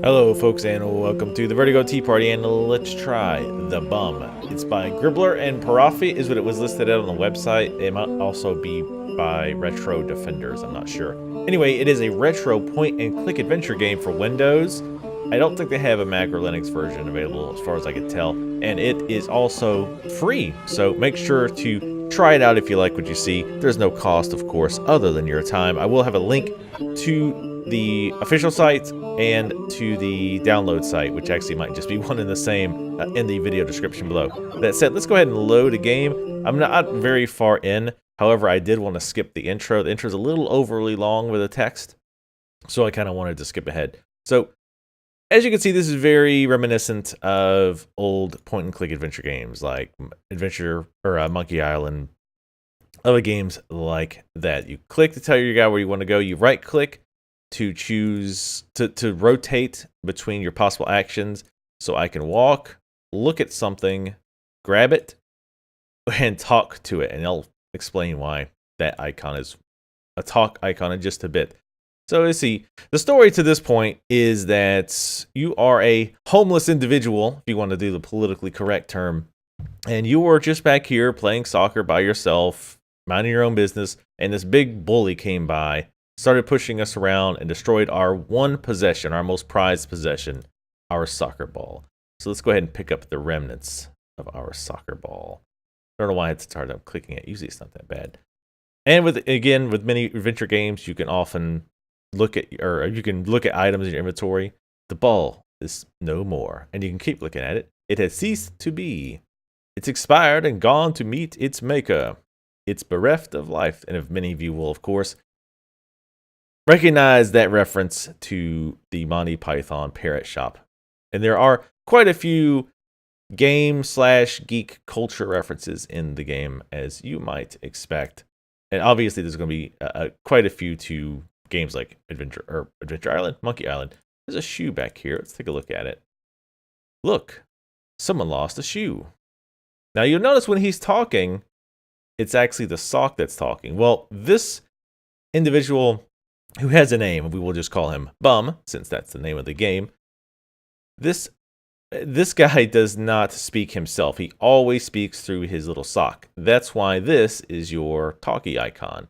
Hello folks and welcome to the Vertigo Tea Party, and let's try The Bum. It's by Gribbler and Parafi is what it was listed at on the website. It might also be by Retro Defenders, I'm not sure. Anyway, it is a retro point and click adventure game for Windows. I don't think they have a Mac or Linux version available as far as I can tell, and it is also free, so make sure to try it out if you like what you see. There's no cost, of course, other than your time. I will have a link to the official site and to the download site, which actually might just be one and the same, in the video description below. That said, let's go ahead and load a game. I'm not very far in. However, I did want to skip the intro. The intro is a little overly long with the text, so I kind of wanted to skip ahead. So, as you can see, this is very reminiscent of old point-and-click adventure games like Adventure or Monkey Island, other games like that. You click to tell your guy where you want to go. You right-click to choose to rotate between your possible actions. So I can walk, look at something, grab it, and talk to it. And I'll explain why that icon is a talk icon in just a bit. So let's see. The story to this point is that you are a homeless individual, if you want to do the politically correct term, and you were just back here playing soccer by yourself, minding your own business, and this big bully came by, started pushing us around, and destroyed our one possession, our most prized possession, our soccer ball. So let's go ahead and pick up the remnants of our soccer ball. I don't know why I had to start up clicking it. Usually it's not that bad. And with many adventure games, you can often look at items in your inventory. The ball is no more, and you can keep looking at it. It has ceased to be. It's expired and gone to meet its maker. It's bereft of life. And if many of you will, of course, recognize that reference to the Monty Python Parrot Shop. And there are quite a few game/geek culture references in the game, as you might expect. And obviously, there's going to be quite a few to games like Adventure Island, Monkey Island. There's a shoe back here. Let's take a look at it. Look, someone lost a shoe. Now you'll notice when he's talking, it's actually the sock that's talking. Well, this individual who has a name, we will just call him Bum, since that's the name of the game. This guy does not speak himself. He always speaks through his little sock. That's why this is your talkie icon.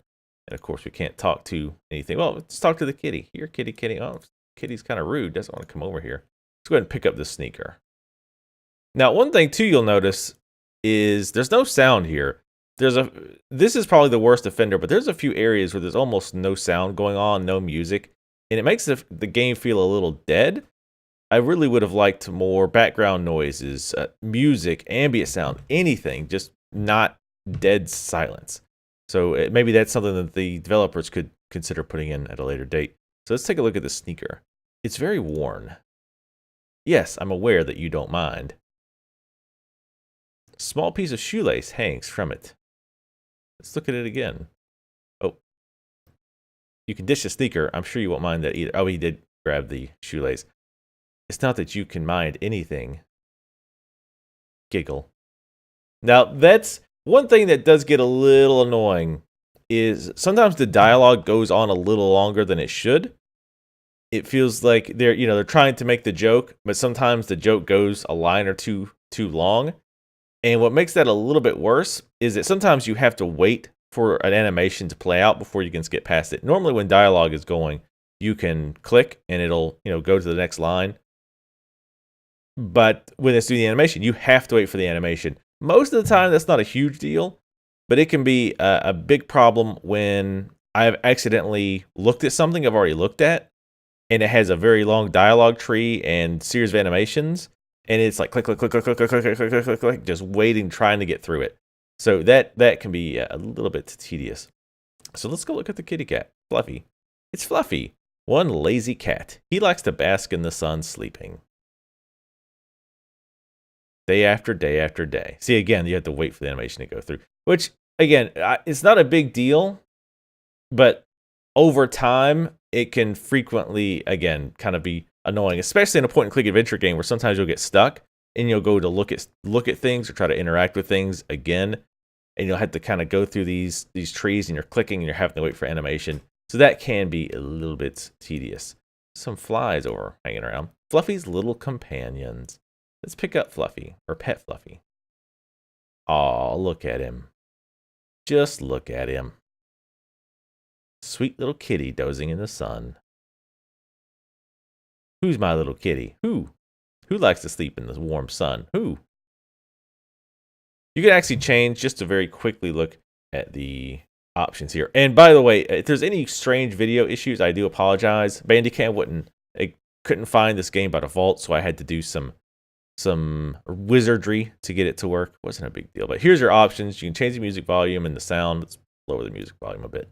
And of course, we can't talk to anything. Well, let's talk to the kitty. Here, kitty, kitty. Oh, kitty's kind of rude. Doesn't want to come over here. Let's go ahead and pick up the sneaker. Now, one thing, too, you'll notice is there's no sound here. This is probably the worst offender, but there's a few areas where there's almost no sound going on, no music. And it makes the game feel a little dead. I really would have liked more background noises, music, ambient sound, anything, just not dead silence. So maybe that's something that the developers could consider putting in at a later date. So let's take a look at the sneaker. It's very worn. Yes, I'm aware that you don't mind. Small piece of shoelace hangs from it. Let's look at it again. Oh. You can dish the sneaker. I'm sure you won't mind that either. Oh, he did grab the shoelace. It's not that you can mind anything. Giggle. Now, that's one thing that does get a little annoying is sometimes the dialogue goes on a little longer than it should. It feels like they're trying to make the joke, but sometimes the joke goes a line or two too long. And what makes that a little bit worse is that sometimes you have to wait for an animation to play out before you can skip past it. Normally when dialogue is going, you can click and it'll, go to the next line. But when it's doing the animation, you have to wait for the animation. Most of the time, that's not a huge deal, but it can be a big problem when I've accidentally looked at something I've already looked at, and it has a very long dialogue tree and series of animations, and it's like click, click, click, click, click, click, click, click, click, click, click, just waiting, trying to get through it. So that can be a little bit tedious. So let's go look at the kitty cat, Fluffy. It's Fluffy, one lazy cat. He likes to bask in the sun sleeping. Day after day after day. See, again, you have to wait for the animation to go through. Which, again, it's not a big deal, but over time, it can frequently, again, kind of be annoying, especially in a point-and-click adventure game where sometimes you'll get stuck and you'll go to look at things or try to interact with things again, and you'll have to kind of go through these trees and you're clicking and you're having to wait for animation. So that can be a little bit tedious. Some flies over hanging around. Fluffy's little companions. Let's pick up Fluffy, or Pet Fluffy. Aw, look at him. Just look at him. Sweet little kitty dozing in the sun. Who's my little kitty? Who? Who likes to sleep in the warm sun? Who? You can actually change, just to very quickly look at the options here. And by the way, if there's any strange video issues, I do apologize. Bandicam couldn't find this game by default, so I had to do some wizardry to get it to work. Wasn't a big deal, but here's your options. You can change the music volume and the sound. Let's lower the music volume a bit.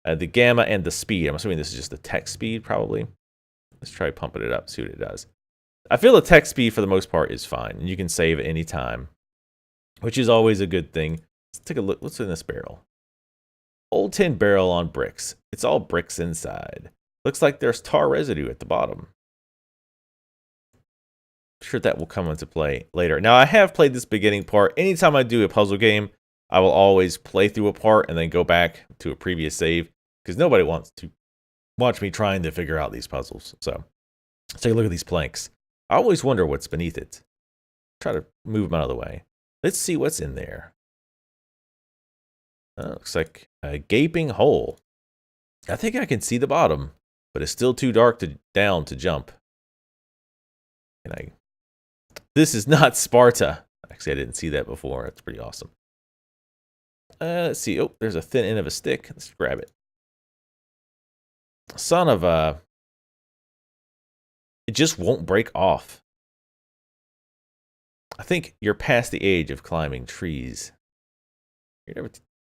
The gamma and the speed. I'm assuming this is just the text speed, probably. Let's try pumping it up, see what it does. I feel the text speed for the most part is fine, and you can save at any time, which is always a good thing. Let's take a look. What's in this barrel? Old tin barrel on bricks. It's all bricks inside. Looks like there's tar residue at the bottom. I'm sure that will come into play later. Now, I have played this beginning part. Anytime I do a puzzle game, I will always play through a part and then go back to a previous save, because nobody wants to watch me trying to figure out these puzzles. So let's take a look at these planks. I always wonder what's beneath it. Try to move them out of the way. Let's see what's in there. Looks like a gaping hole. I think I can see the bottom, but it's still too dark down to jump. This is not Sparta. Actually, I didn't see that before. That's pretty awesome. Let's see. Oh, there's a thin end of a stick. Let's grab it. Son of a... It just won't break off. I think you're past the age of climbing trees.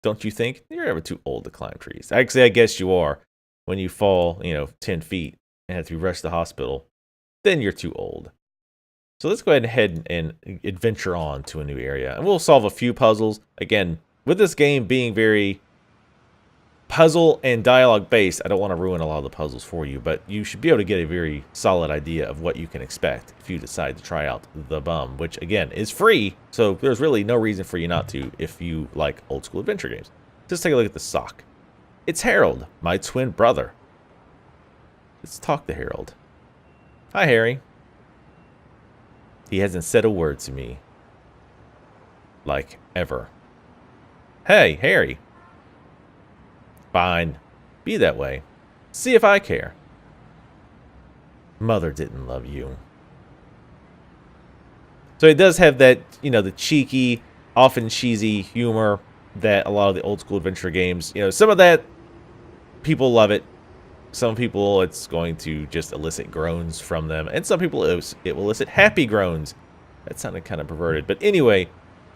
Don't you think? You're never too old to climb trees. Actually, I guess you are. When you fall, 10 feet and have to be rushed to the hospital, then you're too old. So let's go ahead and adventure on to a new area. And we'll solve a few puzzles. Again, with this game being very puzzle and dialogue based, I don't want to ruin a lot of the puzzles for you, but you should be able to get a very solid idea of what you can expect if you decide to try out The Bum, which again is free, so there's really no reason for you not to if you like old school adventure games. Just take a look at the sock. It's Harold, my twin brother. Let's talk to Harold. Hi, Harry. He hasn't said a word to me. Like, ever. Hey, Harry. Fine. Be that way. See if I care. Mother didn't love you. So it does have that, the cheeky, often cheesy humor that a lot of the old school adventure games, some of that, people love it. Some people, it's going to just elicit groans from them. And some people, it will elicit happy groans. That sounded kind of perverted. But anyway,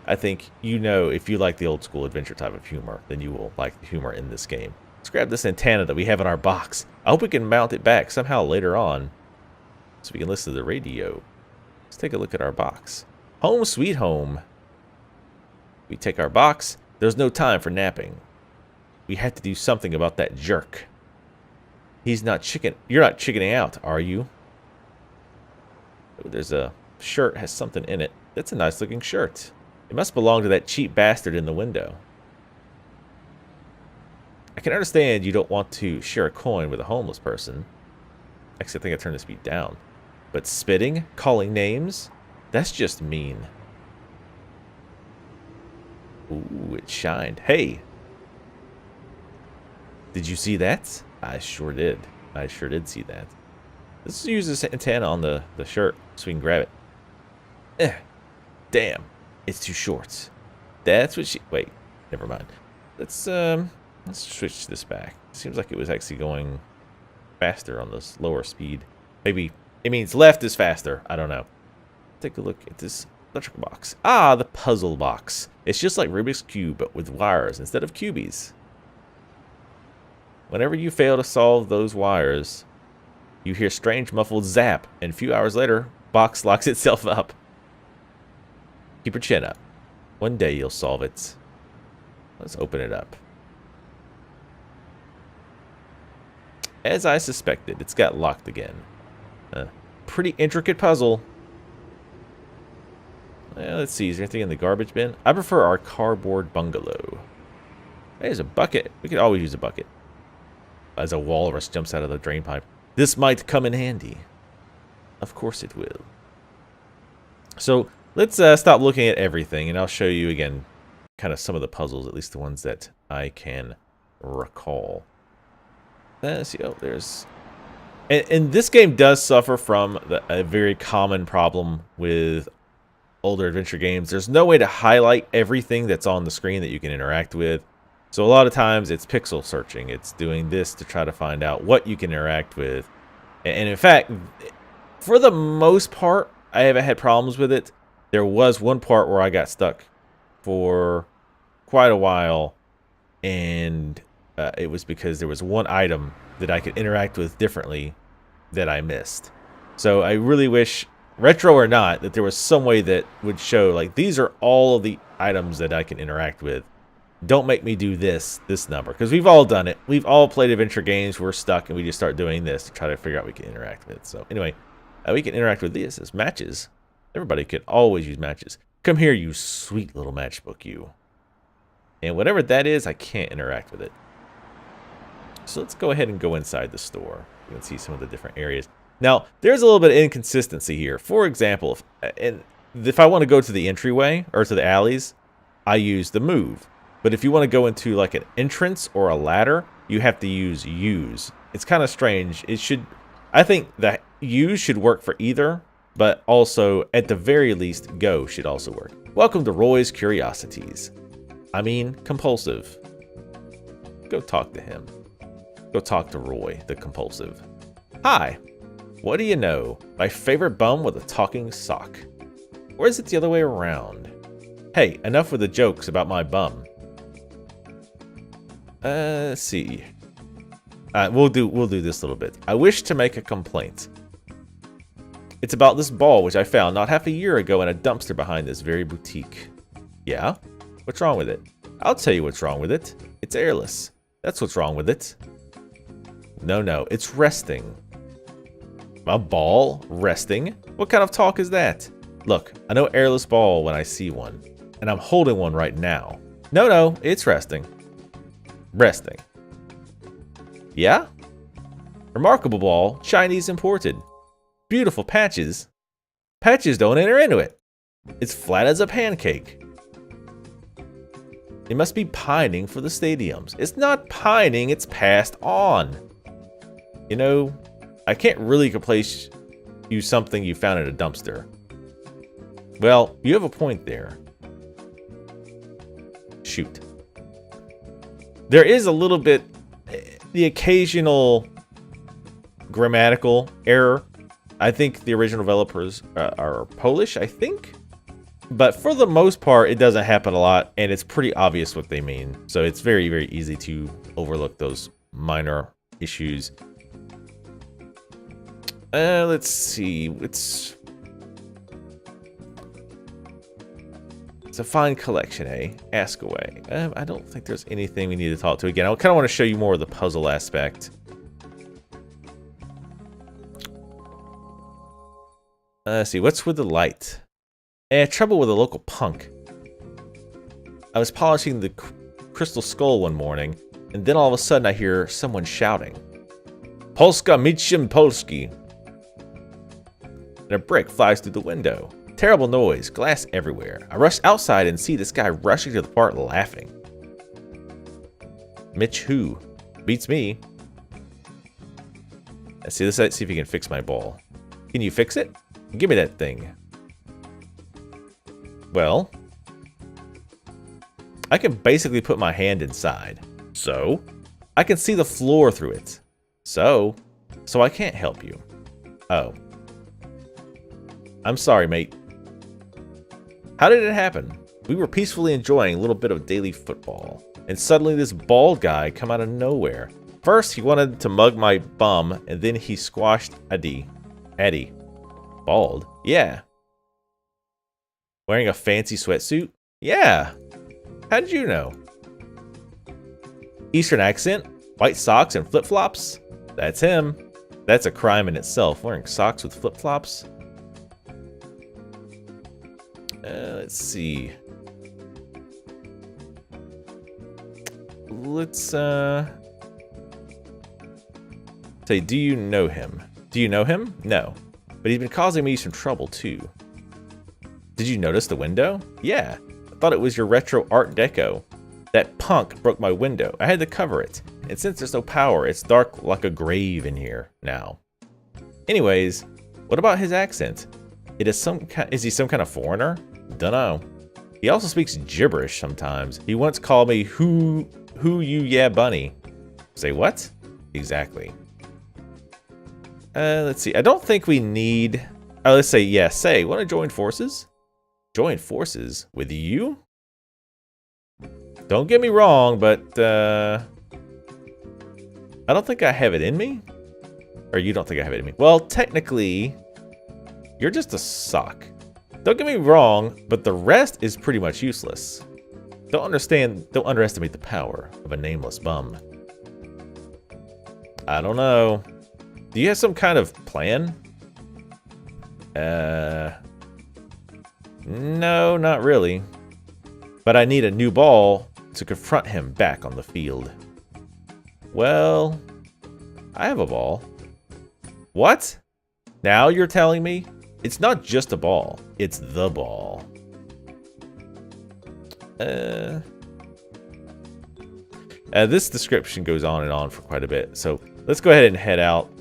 I think if you like the old school adventure type of humor, then you will like the humor in this game. Let's grab this antenna that we have in our box. I hope we can mount it back somehow later on, so we can listen to the radio. Let's take a look at our box. Home sweet home. We take our box. There's no time for napping. We have to do something about that jerk. You're not chickening out, are you? Oh, there's a shirt, has something in it. That's a nice looking shirt. It must belong to that cheap bastard in the window. I can understand you don't want to share a coin with a homeless person. Actually, I think I turned the speed down. But spitting, calling names, that's just mean. Ooh, it shined. Hey! Did you see that? I sure did. I sure did see that. Let's use this antenna on the shirt so we can grab it. Damn. It's too short. That's what she... Wait. Never mind. Let's switch this back. Seems like it was actually going faster on this lower speed. Maybe it means left is faster. I don't know. Take a look at this electrical box. Ah, the puzzle box. It's just like Rubik's Cube, but with wires instead of cubies. Whenever you fail to solve those wires, you hear strange muffled zap, and a few hours later, box locks itself up. Keep your chin up. One day you'll solve it. Let's open it up. As I suspected, it's got locked again. Pretty intricate puzzle. Well, let's see, is there anything in the garbage bin? I prefer our cardboard bungalow. Hey, there's a bucket. We could always use a bucket. As a walrus jumps out of the drain pipe. This might come in handy. Of course it will. So let's stop looking at everything, and I'll show you again kind of some of the puzzles, at least the ones that I can recall. Let's see. Oh, there's... And this game does suffer from a very common problem with older adventure games. There's no way to highlight everything that's on the screen that you can interact with. So a lot of times it's pixel searching. It's doing this to try to find out what you can interact with. And in fact, for the most part, I haven't had problems with it. There was one part where I got stuck for quite a while, and it was because there was one item that I could interact with differently that I missed. So I really wish, retro or not, that there was some way that would show, like, these are all of the items that I can interact with. Don't make me do this number, because we've all done it. We've all played adventure games. We're stuck, and we just start doing this to try to figure out what we can interact with. So anyway, we can interact with these as matches. Everybody could always use matches. Come here, you sweet little matchbook, you. And whatever that is, I can't interact with it. So let's go ahead and go inside the store. You can see some of the different areas. Now, there's a little bit of inconsistency here. For example, if I want to go to the entryway or to the alleys, I use the move. But if you want to go into like an entrance or a ladder, you have to use use. It's kind of strange. I think that use should work for either, but also at the very least, go should also work. Welcome to Roy's Curiosities. I mean, compulsive. Go talk to him. Go talk to Roy, the compulsive. Hi. What do you know? My favorite bum with a talking sock. Or is it the other way around? Hey, enough with the jokes about my bum. Let's see. We'll do this little bit. I wish to make a complaint. It's about this ball which I found not half a year ago in a dumpster behind this very boutique. Yeah? What's wrong with it? I'll tell you what's wrong with it. It's airless. That's what's wrong with it. No, it's resting. A ball resting? What kind of talk is that? Look, I know airless ball when I see one, and I'm holding one right now. No, it's resting. Resting. Yeah? Remarkable ball, Chinese imported. Beautiful patches. Patches don't enter into it. It's flat as a pancake. It must be pining for the stadiums. It's not pining, it's passed on. You know, I can't really replace you something you found in a dumpster. Well, you have a point there. Shoot. There is a little bit, the occasional grammatical error. I think the original developers are Polish, I think. But for the most part, it doesn't happen a lot, and it's pretty obvious what they mean. So it's very, very easy to overlook those minor issues. Let's see. It's a fine collection, eh? Ask away. I don't think there's anything we need to talk to. Again, I kind of want to show you more of the puzzle aspect. Let's see. What's with the light? Trouble with a local punk. I was polishing the crystal skull one morning, and then all of a sudden I hear someone shouting, Polska Michim Polski. And a brick flies through the window. Terrible noise, glass everywhere. I rush outside and see this guy rushing to the part laughing. Mitch who? Beats me. Let's see if you can fix my ball. Can you fix it? Give me that thing. Well, I can basically put my hand inside. So, I can see the floor through it. So I can't help you. Oh. I'm sorry, mate. How did it happen? We were peacefully enjoying a little bit of daily football, and suddenly this bald guy come out of nowhere. First, he wanted to mug my bum, and then he squashed Eddie. Bald? Yeah. Wearing a fancy sweatsuit? Yeah. How did you know? Eastern accent? White socks and flip-flops? That's him. That's a crime in itself, wearing socks with flip-flops. Let's see. Let's Say, do you know him? Do you know him? No. But he's been causing me some trouble, too. Did you notice the window? Yeah. I thought it was your retro art deco. That punk broke my window. I had to cover it. And since there's no power, it's dark like a grave in here now. Anyways, what about his accent? Is he some kind of foreigner? Dunno. He also speaks gibberish sometimes. He once called me who you yeah bunny. Say what? Exactly. Let's see. I don't think we need... Oh, let's say yes. Say, want to join forces? Join forces with you? Don't get me wrong, but I don't think I have it in me. Or you don't think I have it in me. Well, technically, you're just a sock. Don't get me wrong, but the rest is pretty much useless. Don't underestimate the power of a nameless bum. I don't know. Do you have some kind of plan? No, not really. But I need a new ball to confront him back on the field. Well, I have a ball. What? Now you're telling me? It's not just a ball. It's the ball. This description goes on and on for quite a bit. So let's go ahead and head out.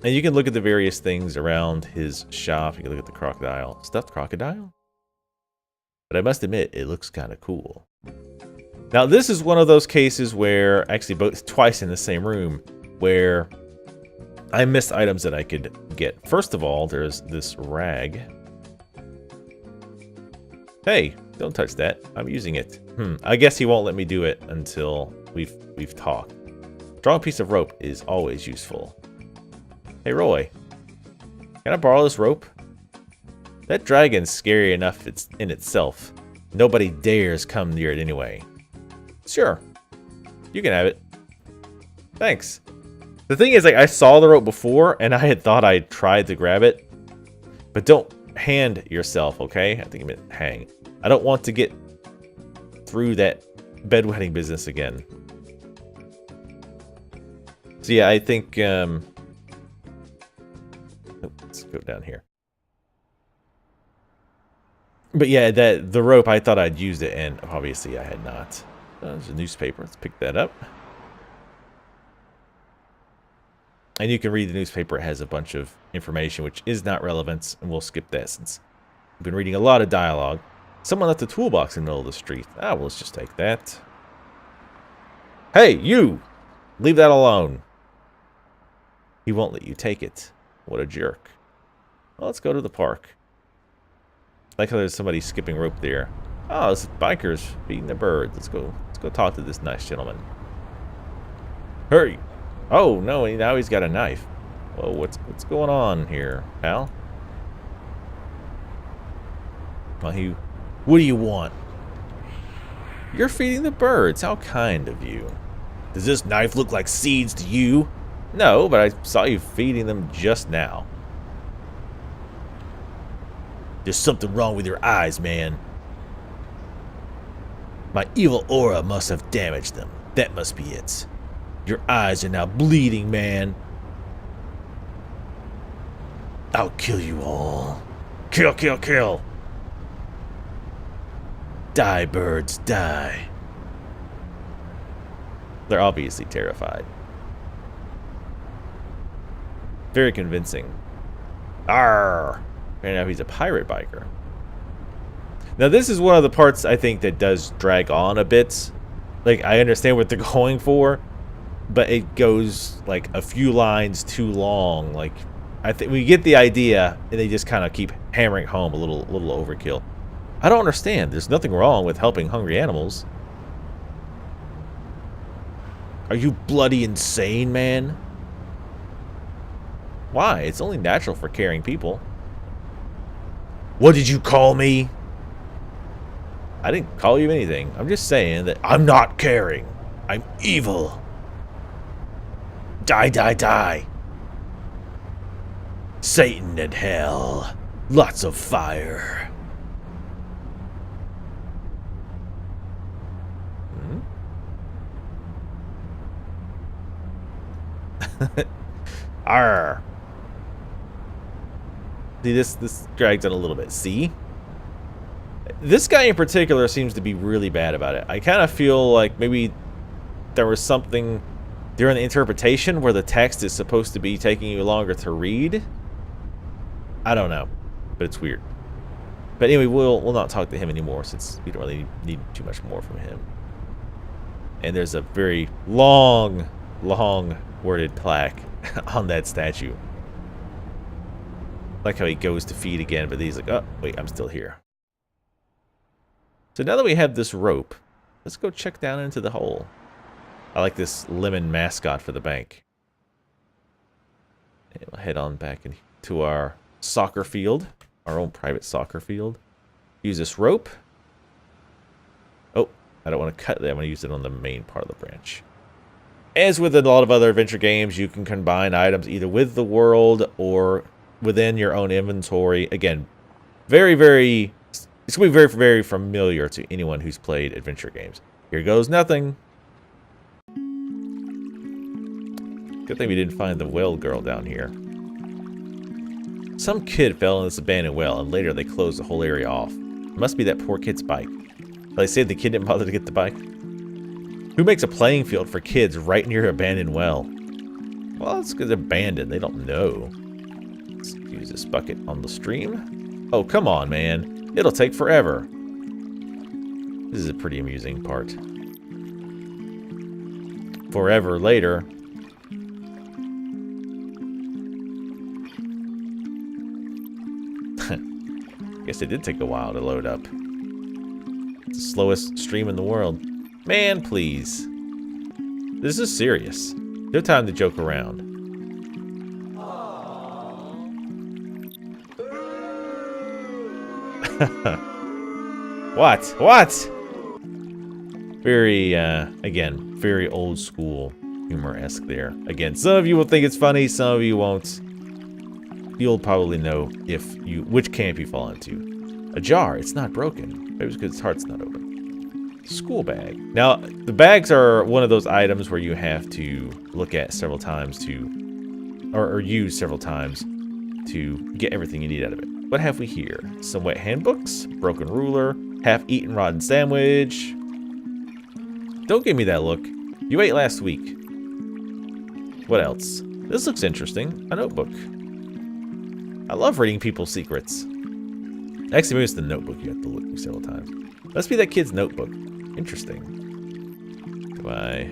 And you can look at the various things around his shop. You can look at the crocodile. Stuffed crocodile? But I must admit, it looks kind of cool. Now, this is one of those cases where, actually both twice in the same room, where I missed items that I could get. First of all, there's this rag. Hey, don't touch that. I'm using it. I guess he won't let me do it until we've talked. Strong piece of rope is always useful. Hey, Roy. Can I borrow this rope? That dragon's scary enough in itself. Nobody dares come near it anyway. Sure. You can have it. Thanks. The thing is, like, I saw the rope before, and I had thought I tried to grab it. But don't hand yourself, okay? I think I meant hang. I don't want to get through that bedwetting business again. So yeah, I think... let's go down here. But yeah, the rope, I thought I'd used it, and obviously I had not. There's a newspaper. Let's pick that up. And you can read the newspaper. It has a bunch of information which is not relevant, and we'll skip that since we've been reading a lot of dialogue. Someone left a toolbox in the middle of the street. Ah, well, let's just take that. Hey, you! Leave that alone. He won't let you take it. What a jerk. Well, let's go to the park. I like how there's somebody skipping rope there. Oh, this is bikers feeding the birds. Let's go talk to this nice gentleman. Hurry! Oh no, now he's got a knife. Whoa, what's going on here, pal? Well, what do you want? You're feeding the birds. How kind of you. Does this knife look like seeds to you? No, but I saw you feeding them just now. There's something wrong with your eyes, man. My evil aura must have damaged them. That must be it. Your eyes are now bleeding, man. I'll kill you all. Kill, kill, kill. Die, birds, die. They're obviously terrified. Very convincing. Arr! And now he's a pirate biker. Now this is one of the parts I think that does drag on a bit. Like, I understand what they're going for, but it goes like a few lines too long. Like, I think we get the idea, and they just kind of keep hammering home a little overkill. I don't understand. There's nothing wrong with helping hungry animals. Are you bloody insane, man? Why? It's only natural for caring people. What did you call me? I didn't call you anything. I'm just saying that I'm not caring. I'm evil. Die, die, die. Satan and hell. Lots of fire. Arr. See, this drags on a little bit. See? This guy in particular seems to be really bad about it. I kind of feel like maybe there was something during the interpretation where the text is supposed to be taking you longer to read. I don't know, but it's weird. But anyway, we'll not talk to him anymore since we don't really need too much more from him. And there's a very long worded plaque on that statue. Like how he goes to feed again, but he's like, oh, wait, I'm still here. So now that we have this rope, let's go check down into the hole. I like this lemon mascot for the bank. And we'll head on back into our soccer field, our own private soccer field. Use this rope. Oh, I don't want to cut that. I'm going to use it on the main part of the branch. As with a lot of other adventure games, you can combine items either with the world or within your own inventory. Again, it's going to be very, very familiar to anyone who's played adventure games. Here goes nothing. Good thing we didn't find the well girl down here. Some kid fell in this abandoned well, and later they closed the whole area off. It must be that poor kid's bike. But they say the kid didn't bother to get the bike. Who makes a playing field for kids right near an abandoned well? Well, it's because it's abandoned. They don't know. Let's use this bucket on the stream. Oh, come on, man. It'll take forever. This is a pretty amusing part. Forever later. Guess it did take a while to load up. It's the slowest stream in the world. Man, please. This is serious. No time to joke around. What? What? Very, again, very old school humor-esque there. Again, some of you will think it's funny, some of you won't. You'll probably know which camp you fall into. A jar, it's not broken. Maybe it's because its heart's not open. School bag. Now, the bags are one of those items where you have to look at several times or use several times to get everything you need out of it. What have we here? Some wet handbooks, broken ruler, half-eaten rotten sandwich. Don't give me that look. You ate last week. What else? This looks interesting. A notebook. I love reading people's secrets. Actually, maybe it's the notebook you have to look through several times. Must be that kid's notebook. Interesting. Do I...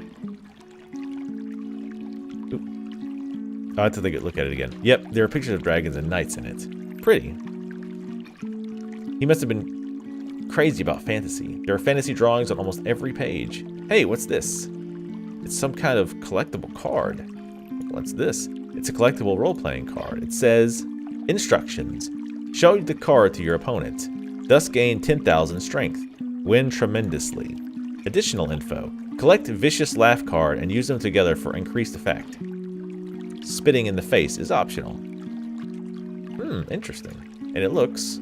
Oop. I have to look at it again. Yep, there are pictures of dragons and knights in it. Pretty. He must have been crazy about fantasy. There are fantasy drawings on almost every page. Hey, what's this? It's some kind of collectible card. What's this? It's a collectible role-playing card. It says... Instructions. Show the card to your opponent. Thus gain 10,000 strength. Win tremendously. Additional info. Collect Vicious Laugh card and use them together for increased effect. Spitting in the face is optional. Interesting. And it looks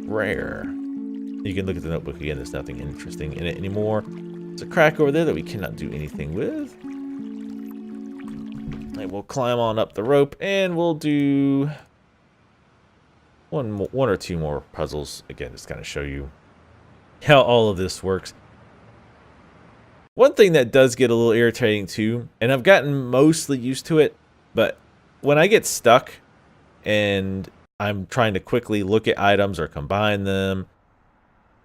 rare. You can look at the notebook again. There's nothing interesting in it anymore. There's a crack over there that we cannot do anything with. And we'll climb on up the rope and we'll do... one or two more puzzles. Again, just kind of show you how all of this works. One thing that does get a little irritating too, and I've gotten mostly used to it, but when I get stuck and I'm trying to quickly look at items or combine them,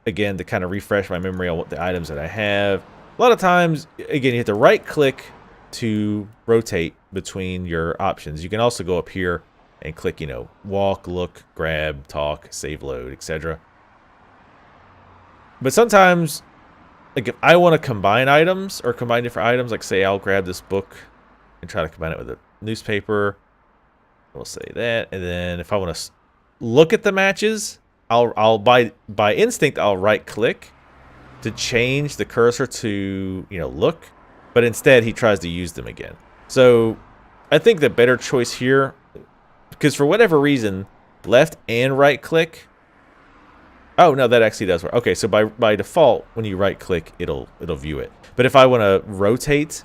again, to kind of refresh my memory on what the items that I have, a lot of times, again, you have to right click to rotate between your options. You can also go up here and click, walk, look, grab, talk, save, load, etc. But sometimes, like if I want to combine items or combine different items, like say I'll grab this book and try to combine it with a newspaper. We'll say that, and then if I want to look at the matches, I'll by instinct I'll right click to change the cursor to look, but instead he tries to use them again. So I think the better choice here. Because for whatever reason, left and right click. Oh no, that actually does work. Okay, so by default, when you right click, it'll view it. But if I want to rotate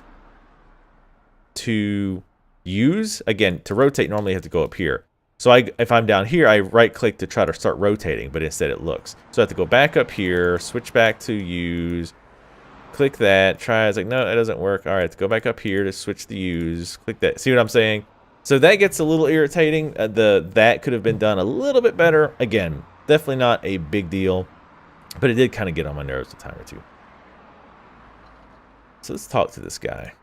to use, again, to rotate, normally you have to go up here. So if I'm down here, I right-click to try to start rotating, but instead it looks. So I have to go back up here, switch back to use, click that, try. It's like, no, that doesn't work. All right, I have to go back up here to switch the use, click that. See what I'm saying? So that gets a little irritating. That could have been done a little bit better. Again, definitely not a big deal, but it did kind of get on my nerves a time or two. So let's talk to this guy.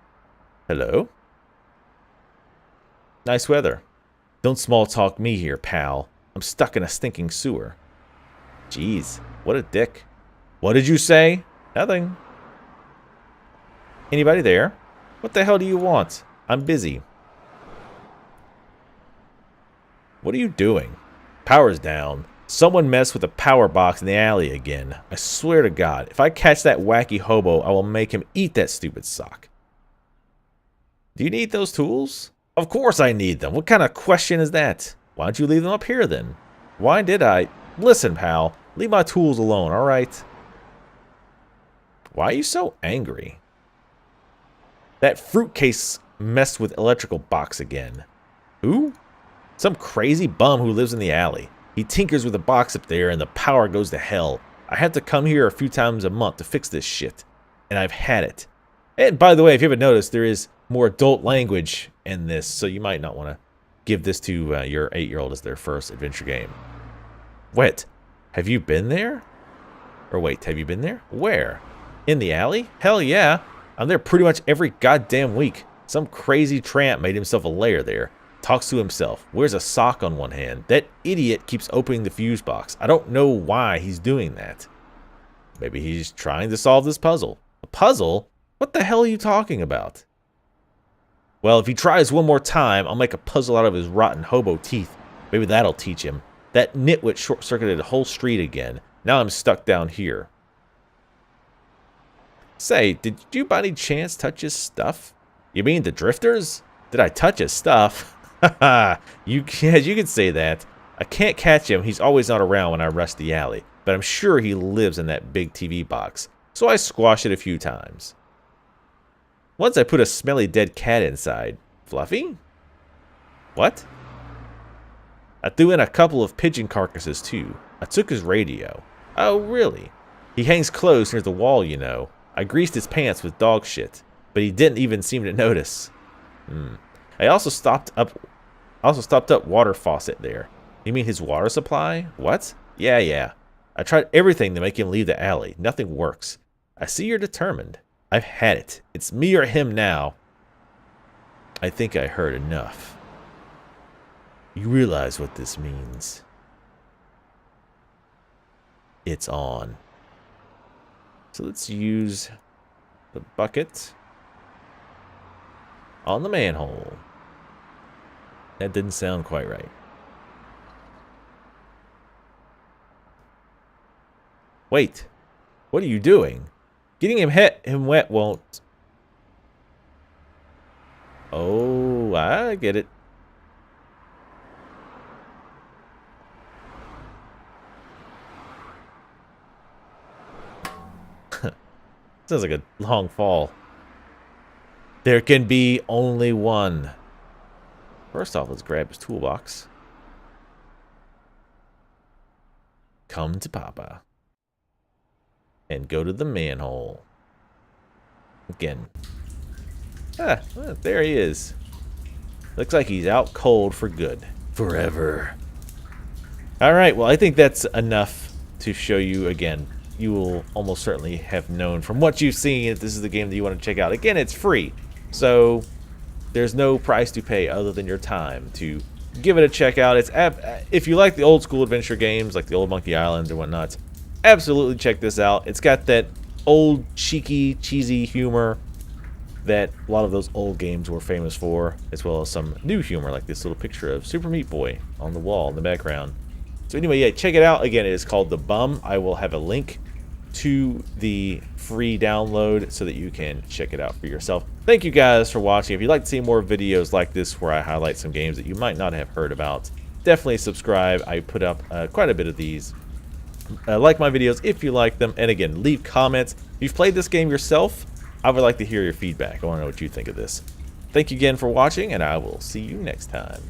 Hello? Nice weather. Don't small talk me here, pal. I'm stuck in a stinking sewer. Jeez, what a dick. What did you say? Nothing. Anybody there? What the hell do you want? I'm busy. What are you doing? Power's down. Someone messed with the power box in the alley again. I swear to God, if I catch that wacky hobo, I will make him eat that stupid sock. Do you need those tools? Of course I need them. What kind of question is that? Why don't you leave them up here then? Why did I? Listen, pal. Leave my tools alone, alright? Why are you so angry? That fruitcase messed with electrical box again. Who? Some crazy bum who lives in the alley. He tinkers with the box up there and the power goes to hell. I have to come here a few times a month to fix this shit. And I've had it. And by the way, if you haven't noticed, there is more adult language in this, so you might not want to give this to your 8-year-old as their first adventure game. What? Have you been there? Or wait, have you been there? Where? In the alley? Hell yeah. I'm there pretty much every goddamn week. Some crazy tramp made himself a lair there. Talks to himself. Wears a sock on one hand. That idiot keeps opening the fuse box. I don't know why he's doing that. Maybe he's trying to solve this puzzle. A puzzle? What the hell are you talking about? Well, if he tries one more time, I'll make a puzzle out of his rotten hobo teeth. Maybe that'll teach him. That nitwit short-circuited the whole street again. Now I'm stuck down here. Say, did you by any chance touch his stuff? You mean the drifters? Did I touch his stuff? Haha, you can say that. I can't catch him. He's always not around when I rush the alley. But I'm sure he lives in that big TV box. So I squash it a few times. Once I put a smelly dead cat inside. Fluffy? What? I threw in a couple of pigeon carcasses too. I took his radio. Oh, really? He hangs close near the wall, you know. I greased his pants with dog shit, but he didn't even seem to notice. I also stopped up water faucet there. You mean his water supply? What? Yeah. I tried everything to make him leave the alley. Nothing works. I see you're determined. I've had it. It's me or him now. I think I heard enough. You realize what this means. It's on. So let's use the bucket on the manhole. That didn't sound quite right. Wait, what are you doing? Getting him wet won't. Oh, I get it. Sounds like a long fall. There can be only one. First off, let's grab his toolbox. Come to Papa. And go to the manhole. Again. There he is. Looks like he's out cold for good. Forever. Alright, well I think that's enough to show you again. You will almost certainly have known from what you've seen if this is the game that you want to check out. Again, it's free. So there's no price to pay other than your time to give it a check out. It's if you like the old school adventure games like the old Monkey Island or whatnot, absolutely check this out. It's got that old cheeky, cheesy humor that a lot of those old games were famous for, as well as some new humor like this little picture of Super Meat Boy on the wall in the background. So anyway, yeah, check it out. Again, it is called The Bum. I will have a link to the free download so that you can check it out for yourself. Thank you guys for watching. If you'd like to see more videos like this where I highlight some games that you might not have heard about, definitely subscribe. I put up quite a bit of these. Like my videos if you like them, and again, leave comments. If you've played this game yourself, I would like to hear your feedback. I want to know what you think of this. Thank you again for watching, and I will see you next time.